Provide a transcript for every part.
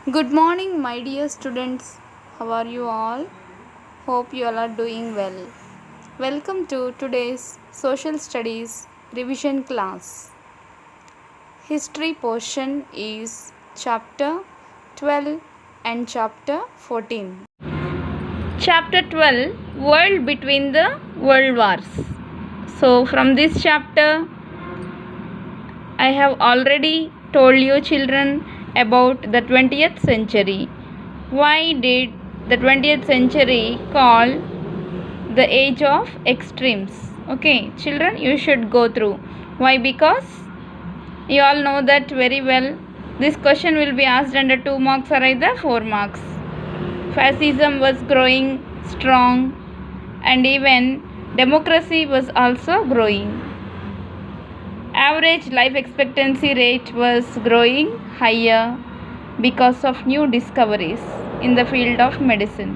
Good morning, my dear students. How are you all? Hope you all are doing well. Welcome to today's Social Studies revision class. History portion is Chapter 12 and Chapter 14. Chapter 12 World Between the World Wars. So, from this chapter, I have already told you, children, about the 20th century. Why did the 20th century call the age of extremes? Okay, children, you should go through. Why? Because you all know that very well. This question will be asked under 2 marks or either 4 marks. Fascism was growing strong, and even democracy was also growing. Average life expectancy rate was growing higher because of new discoveries in the field of medicine.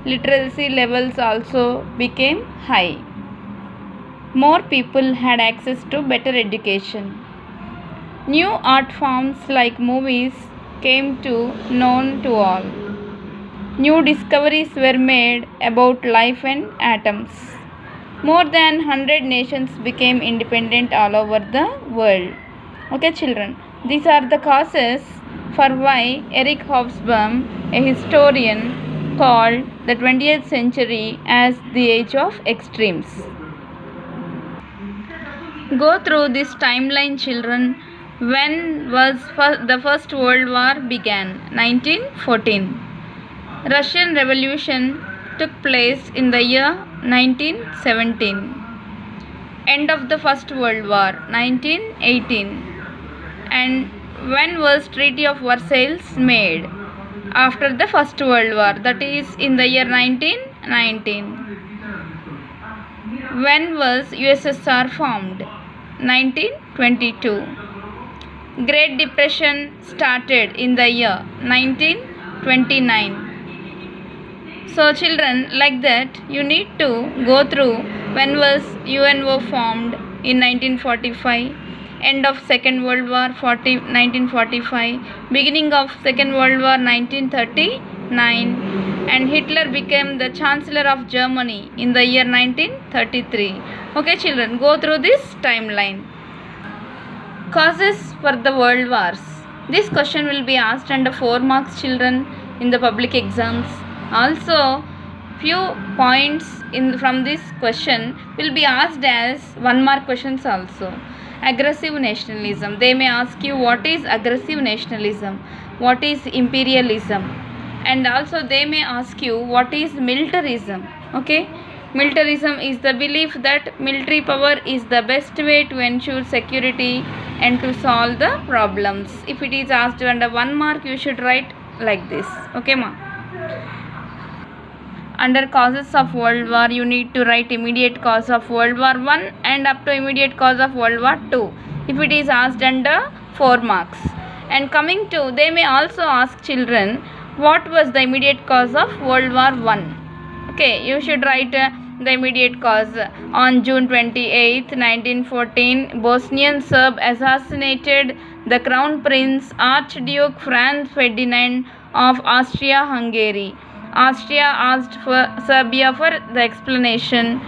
Literacy levels also became high. More people had access to better education. New art forms like movies came to known to all. New discoveries were made about life and atoms. More than 100 nations became independent all over the world. Okay, children, these are the causes for why Eric Hobsbawm, a historian, called the 20th century as the age of extremes. Go through this timeline, children. When was the First World War began? 1914. Russian Revolution took place in the year 1917. End of the First World War, 1918. And when was Treaty of Versailles made? After the First World War, that is in the year 1919. When was USSR formed? 1922. Great Depression started in the year 1929. So children, like that you need to go through when was UNO formed in 1945, end of Second World War 1945, beginning of Second World War 1939, and Hitler became the Chancellor of Germany in the year 1933. Okay children, go through this timeline. Causes for the world wars. This question will be asked under 4 marks, children, in the public exams. Also, few points from this question will be asked as 1 mark questions also. Aggressive nationalism. They may ask you what is aggressive nationalism, what is imperialism, and also they may ask you what is militarism. Okay, militarism is the belief that military power is the best way to ensure security and to solve the problems. If it is asked under 1 mark, you should write like this. Okay ma. Under causes of World War, you need to write immediate cause of World War I and up to immediate cause of World War II, if it is asked under 4 marks. And coming to, they may also ask children, what was the immediate cause of World War I? Okay, you should write the immediate cause. On June 28, 1914, Bosnian Serb assassinated the Crown Prince Archduke Franz Ferdinand of Austria-Hungary. Austria asked for Serbia for the explanation,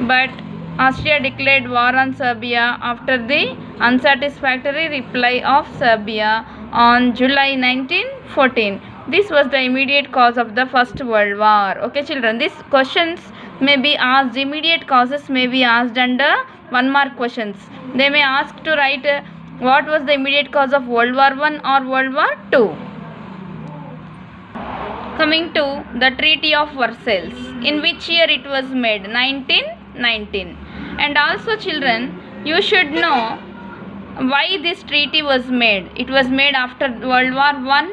but Austria declared war on Serbia after the unsatisfactory reply of Serbia on July 1914. This was the immediate cause of the First World War. Okay children, these questions may be asked, immediate causes may be asked under 1 mark questions. They may ask to write what was the immediate cause of World War I or World War II. Coming to the Treaty of Versailles, in which year it was made? 1919. And also children, you should know why this treaty was made. It was made after World War I.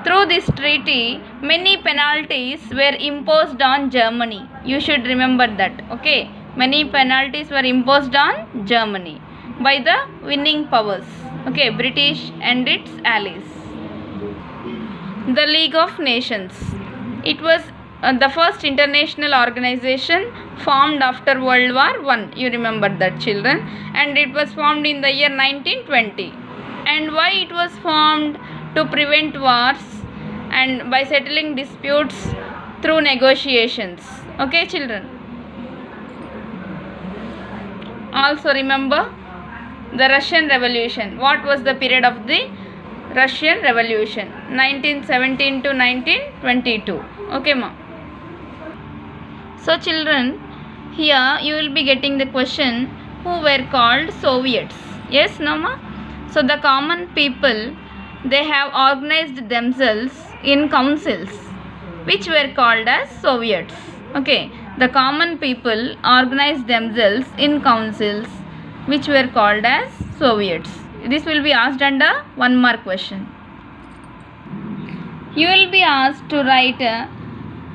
Through this treaty, many penalties were imposed on Germany. You should remember that. Okay, many penalties were imposed on Germany by the winning powers. Okay, British and its allies. The League of Nations. It was the first international organization formed after World War I. You remember that children. And it was formed in the year 1920. And why it was formed? To prevent wars and by settling disputes through negotiations. Okay, children. Also remember the Russian Revolution. What was the period of the Russian Revolution? 1917 to 1922. Okay, ma. So children, here you will be getting the question, who were called Soviets? Yes, no, ma? So the common people, they have organized themselves in councils which were called as Soviets. Okay, the common people organized themselves in councils which were called as Soviets. This will be asked under 1 mark question. You will be asked to write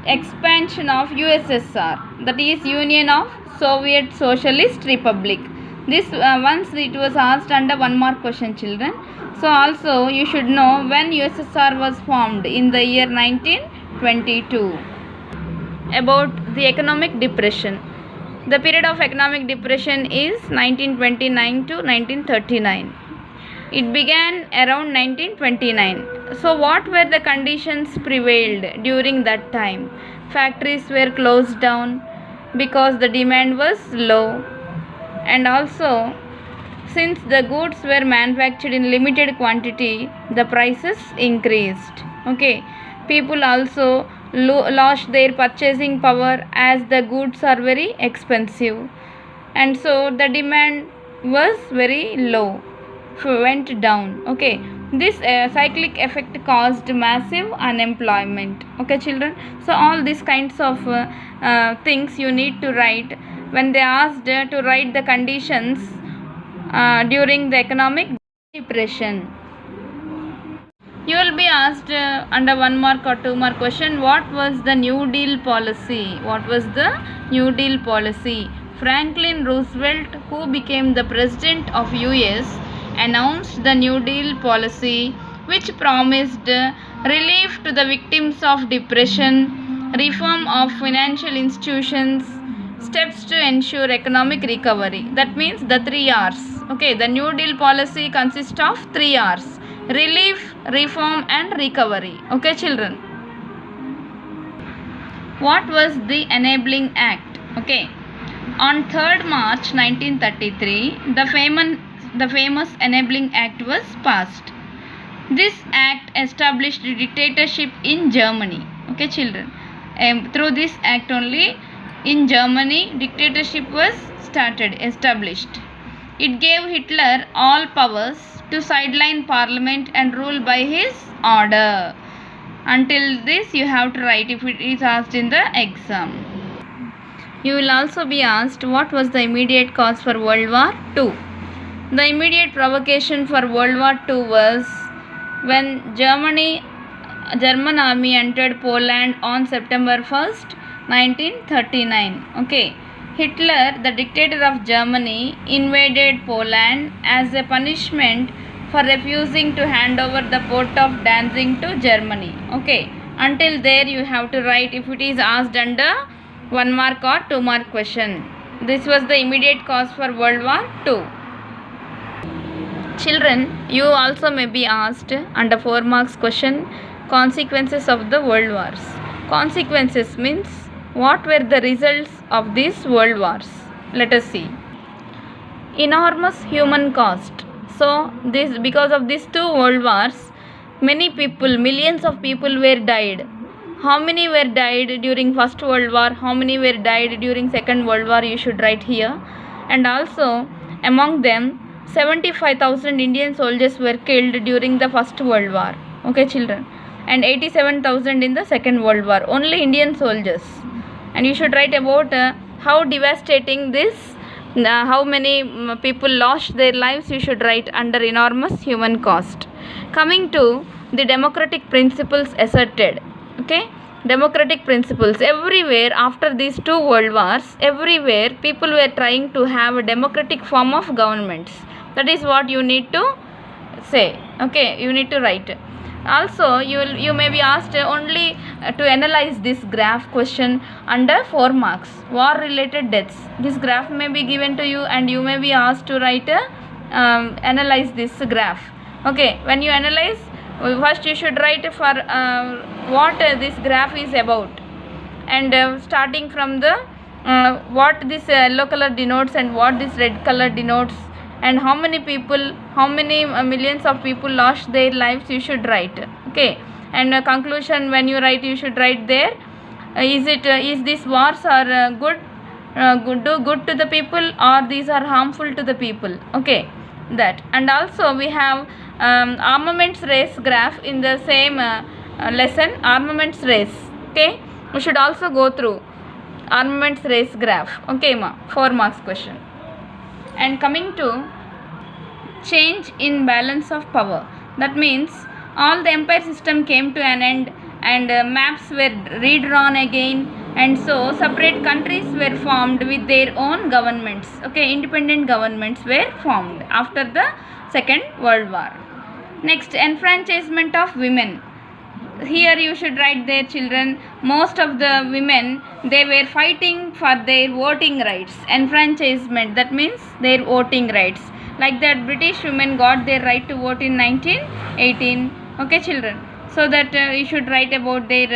expansion of USSR, that is Union of Soviet Socialist Republic. This once it was asked under 1 mark question, children. So also you should know when USSR was formed in the year 1922. About the economic depression. The period of economic depression is 1929 to 1939. It began around 1929. So what were the conditions prevailed during that time? Factories were closed down because the demand was low, and also since the goods were manufactured in limited quantity, the prices increased. Okay, people also lost their purchasing power as the goods are very expensive, and so the demand was very low, went down. Okay, this cyclic effect caused massive unemployment. Okay, children. So all these kinds of things you need to write when they asked to write the conditions during the economic depression. You will be asked under 1 mark or 2 mark question, what was the New Deal policy? What was the New Deal policy? Franklin Roosevelt, who became the president of US, announced the New Deal policy, which promised relief to the victims of depression, reform of financial institutions, steps to ensure economic recovery. That means the 3 R's. Okay, the New Deal policy consists of 3 R's: relief, reform and recovery. Okay, children. What was the Enabling Act? Okay, on 3rd March 1933, the famous Enabling Act was passed. This act established a dictatorship in Germany. Okay, children. Through this act only, in Germany, dictatorship was established. It gave Hitler all powers to sideline parliament and rule by his order. Until this you have to write if it is asked in the exam. You will also be asked what was the immediate cause for World War II. The immediate provocation for World War II was when German army entered Poland on September 1st, 1939. Okay, Hitler, the dictator of Germany, invaded Poland as a punishment for refusing to hand over the port of Danzig to Germany. Okay, until there you have to write if it is asked under 1 mark or 2 mark question. This was the immediate cause for World War II. Children, you also may be asked under 4 marks question, consequences of the world wars. Consequences means what were the results of these world wars? Let us see. Enormous human cost. So because of these 2 world wars, many people, millions of people were died. How many were died during First World War? How many were died during Second World War? You should write here. And also among them 75,000 Indian soldiers were killed during the First World War. Okay, children. And 87,000 in the Second World War. Only Indian soldiers. And you should write about how devastating this, how many people lost their lives. You should write under enormous human cost. Coming to the democratic principles asserted. Okay, democratic principles. Everywhere after these 2 world wars, everywhere people were trying to have a democratic form of governments. That is what you need to say. Okay, you need to write. Also you may be asked only to analyze this graph question under 4 marks. War related deaths. This graph may be given to you and you may be asked to write analyze this graph. Okay, when you analyze, First you should write for what this graph is about, and starting from the what this yellow color denotes and what this red color denotes, and how many people, how many millions of people lost their lives, you should write. Okay, and conclusion, when you write, you should write there, is this wars are good to the people, or these are harmful to the people. Okay, that. And also we have armaments race graph in the same lesson, armaments race. Okay, we should also go through armaments race graph. Okay ma, 4 marks question. And coming to change in balance of power, that means all the empire system came to an end, and maps were redrawn again, and so separate countries were formed with their own governments. Okay, independent governments were formed after the Second World War. Next, enfranchisement of women. Here you should write there, children, most of the women, they were fighting for their voting rights. Enfranchisement, that means their voting rights. Like that British women got their right to vote in 1918. Okay children, so that you should write about their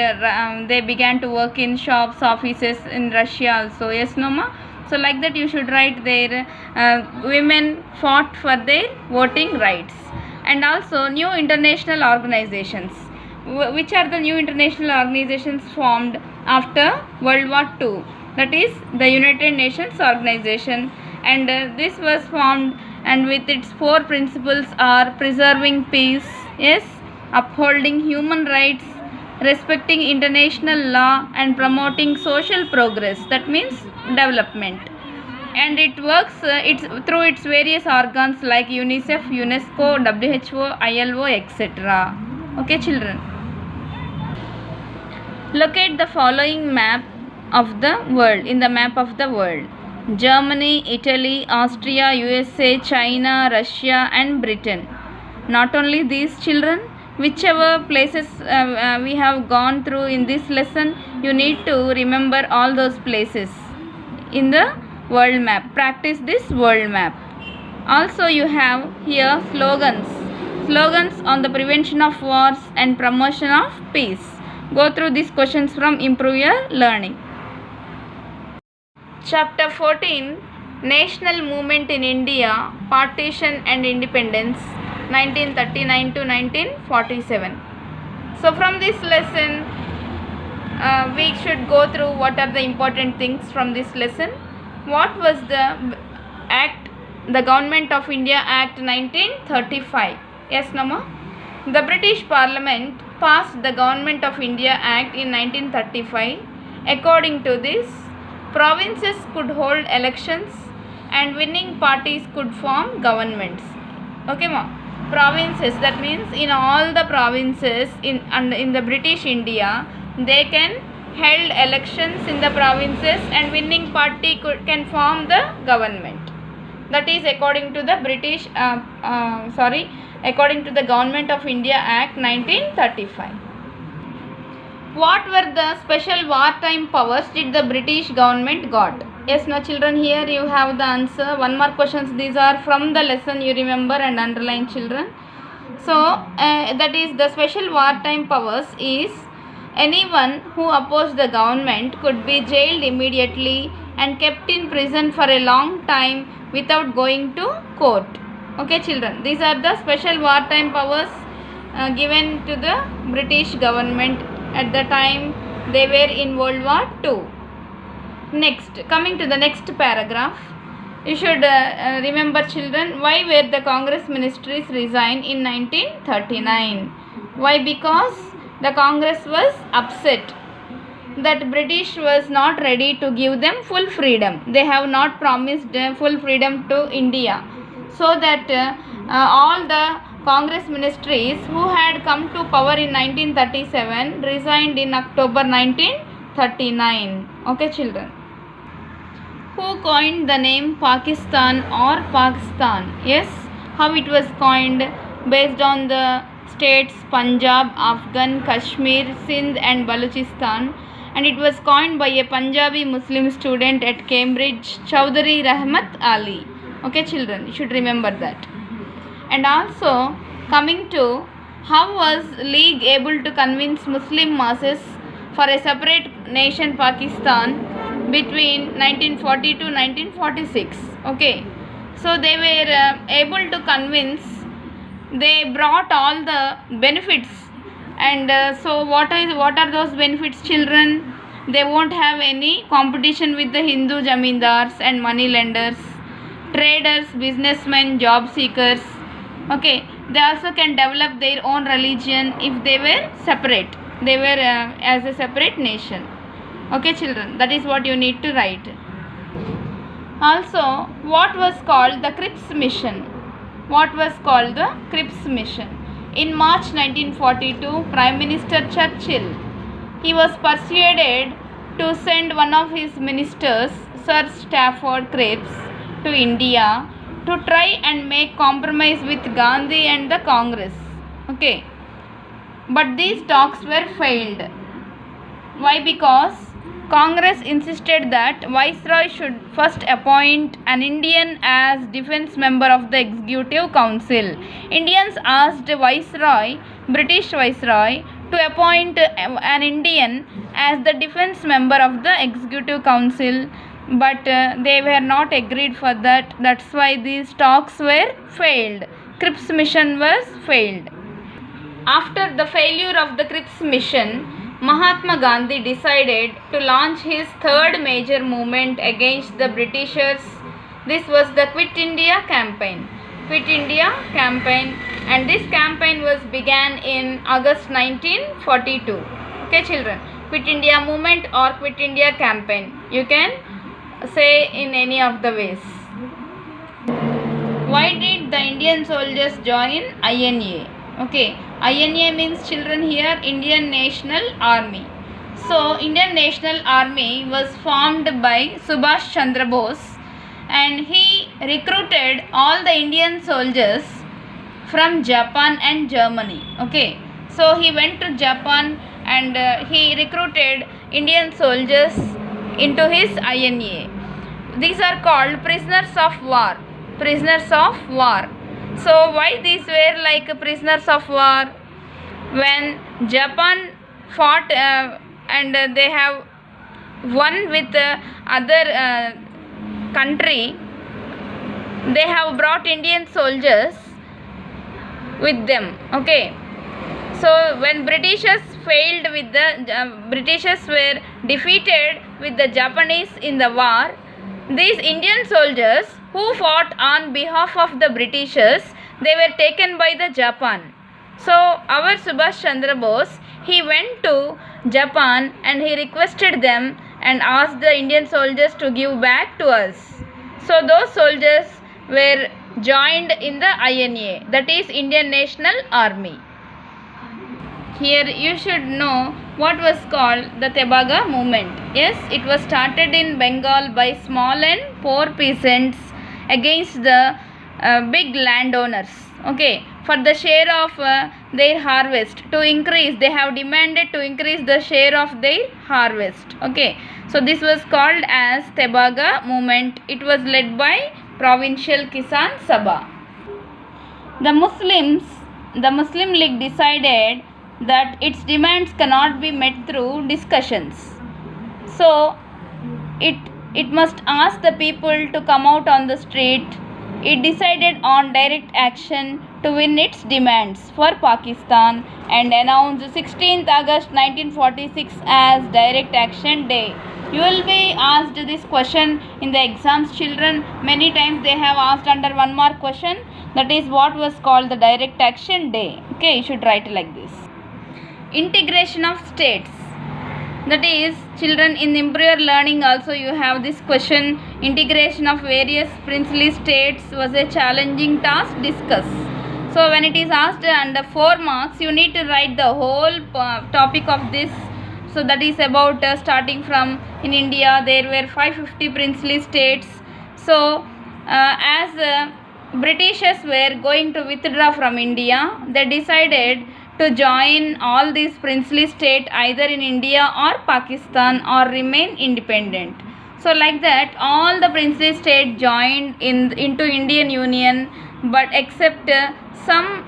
they began to work in shops, offices in Russia also. Yes, no ma? So like that you should write their women fought for their voting rights. And also new international organizations. Which are the new international organizations formed after World War II? That is the United Nations Organization, and this was formed, and with its 4 principles are preserving peace, yes, upholding human rights, respecting international law, and promoting social progress, that means development. And it works through its various organs like UNICEF, UNESCO, WHO, ILO, etc. Okay children, locate the following map of the world. In the map of the world, Germany, Italy, Austria, USA, China, Russia and Britain. Not only these children, whichever places we have gone through in this lesson, you need to remember all those places in the world map. Practice this world map. Also you have here slogans on the prevention of wars and promotion of peace. Go through these questions from Improve Your Learning. Chapter 14, National Movement in India, Partition and Independence, 1939 to 1947. So from this lesson, we should go through what are the important things from this lesson. What was the Act, the Government of India Act 1935? Yes, Nama? The British Parliament passed the Government of India Act in 1935. According to this, provinces could hold elections and winning parties could form governments. Okay ma? Provinces, that means in all the provinces in the British India, they can held elections in the provinces and winning party can form the government. That is according to the according to the Government of India Act 1935. What were the special wartime powers did the British government got? Yes, no children, here you have the answer. 1 mark questions, these are from the lesson, you remember and underline children. So that is the special wartime powers is anyone who opposed the government could be jailed immediately and kept in prison for a long time without going to court. Okay children, these are the special wartime powers given to the British government at the time they were in World War II. Next, coming to the next paragraph, you should remember children, why were the Congress ministries resigned in 1939? Why? Because the Congress was upset that British was not ready to give them full freedom. They have not promised full freedom to India. So that all the Congress ministries who had come to power in 1937 resigned in October 1939. Okay children. Who coined the name Pakistan or Pakistan? Yes, how it was coined? Based on the states Punjab, Afghan, Kashmir, Sindh and Balochistan, and it was coined by a Punjabi Muslim student at Cambridge, Chaudhary Rahmat Ali. Okay children, you should remember that. And also coming to How was League able to convince Muslim masses for a separate nation Pakistan between 1940 to 1946? Okay, so they were able to convince. They brought all the benefits, and so what are those benefits, children? They won't have any competition with the Hindu zamindars and money lenders, traders, businessmen, job seekers. Okay, they also can develop their own religion if they were separate. They were as a separate nation. Okay, children, that is what you need to write. Also, what was called the Cripps mission? What was called the Cripps mission? In March 1942, Prime Minister Churchill, he was persuaded to send one of his ministers, Sir Stafford Cripps, to India to try and make compromise with Gandhi and the Congress. Okay, but these talks were failed. Why? Because Congress insisted that Viceroy should first appoint an Indian as defense member of the Executive Council. Indians asked British Viceroy, to appoint an Indian as the defense member of the Executive Council, but they were not agreed for that. That's why these talks were failed. Cripps mission was failed. After the failure of the Cripps mission, Mahatma Gandhi decided to launch his third major movement against the Britishers. This was the Quit India campaign. Quit India campaign, and this campaign was began in August 1942. Okay, children, Quit India movement or Quit India campaign, you can say in any of the ways. Why did the Indian soldiers join INA? Okay, INA means, children, here Indian National Army. So Indian National Army was formed by Subhash Chandra Bose, and he recruited all the Indian soldiers from Japan and Germany. Okay, so he went to Japan and he recruited Indian soldiers into his INA. These are called prisoners of war. Prisoners of war. So why these were like prisoners of war? When Japan fought and they have won with other country, they have brought Indian soldiers with them. Okay, so when Britishers failed with the Britishers were defeated with the Japanese in the war, these Indian soldiers who fought on behalf of the Britishers, they were taken by the Japan. So our Subhash Chandra Bose, he went to Japan and he requested them and asked the Indian soldiers to give back to us. So those soldiers were joined in the INA, that is Indian National Army. Here you should know what was called the Tebaga movement. Yes, it was started in Bengal by small and poor peasants against the big landowners. Okay, for the share of their harvest to increase, they have demanded to increase the share of their harvest. Okay, so this was called as Tebaga movement. It was led by Provincial Kisan Sabha. The Muslim League decided that its demands cannot be met through discussions. So it must ask the people to come out on the street. It decided on direct action to win its demands for Pakistan and announced 16th August 1946 as Direct Action Day. You will be asked this question in the exams, children. Many times they have asked under 1 mark question, that is what was called the Direct Action Day. Okay, you should write like this. Integration of states. That is, children, in imperial learning also you have this question. Integration of various princely states was a challenging task. Discuss. So when it is asked under 4 marks, you need to write the whole topic of this. So that is about starting from, in India there were 550 princely states. So as Britishers were going to withdraw from India, they decided to join all these princely states either in India or Pakistan or remain independent. So like that all the princely states joined into Indian Union, but except some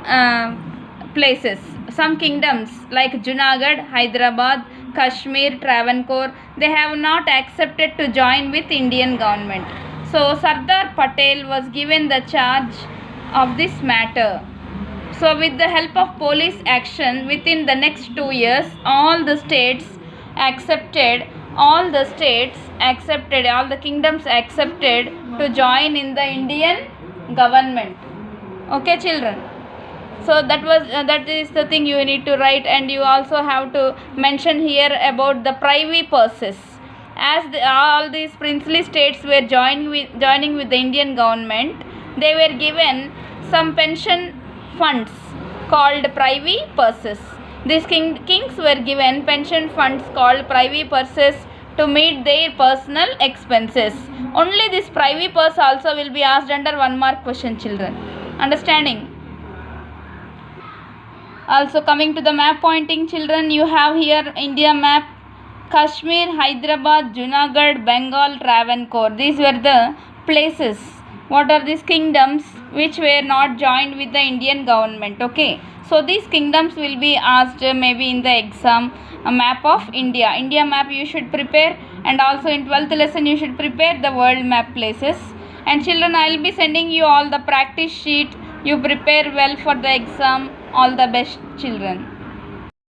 places, some kingdoms like Junagadh, Hyderabad, Kashmir, Travancore, they have not accepted to join with Indian government. So Sardar Patel was given the charge of this matter. So with the help of police action within the next 2 years, all the kingdoms accepted to join in the Indian government. Okay, children. So that is the thing you need to write, and you also have to mention here about the privy purses. As all these princely states were joining with the Indian government, they were given some pension funds called privy purses. These kings were given pension funds called privy purses to meet their personal expenses. Only this privy purse also will be asked under 1 mark question, children. Understanding? Also coming to the map pointing, children, you have here India map. Kashmir, Hyderabad, Junagadh, Bengal, Travancore. These were the places. What are these kingdoms which were not joined with the Indian government? Okay. So these kingdoms will be asked maybe in the exam. A map of India. India map you should prepare, and also in 12th lesson you should prepare the world map places. And children, I will be sending you all the practice sheet. You prepare well for the exam. All the best, children.